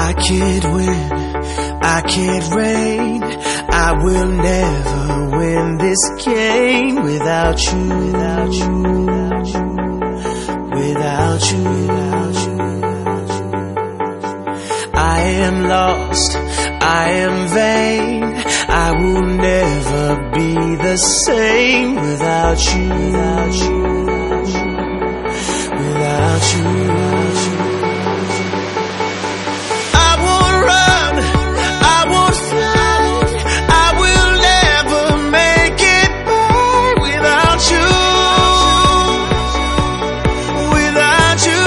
I can't win, I can't reign, I will never win this game without you, without you, without you, without you, without you. I am lost, I am vain, I will never be the same without you, without you, without you, without you. I won't run, I won't fly, I will never make it by without you, without you.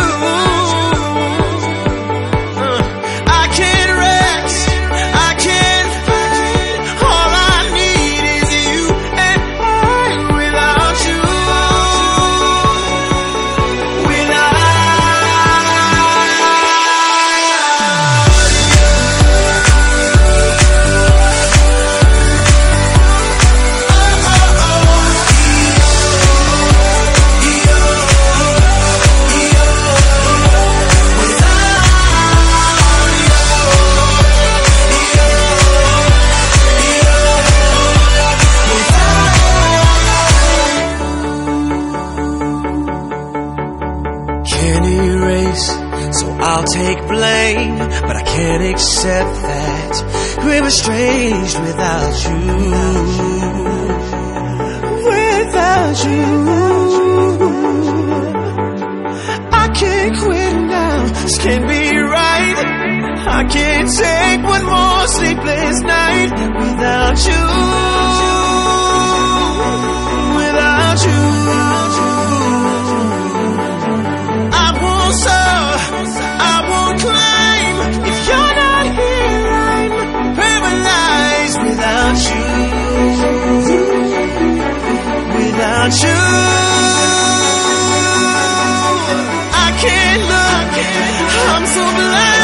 I can't rest, I can't fight, all I need is you and I without you, without you. Can't erase, so I'll take blame, but I can't accept that we were estranged without you, without you. I can't quit now, this can't be right. I can't take one more sleepless night without you, without you. I won't soar, I won't climb. If you're not here, I'm paralyzed without you, without you. I can't look, I'm so blind.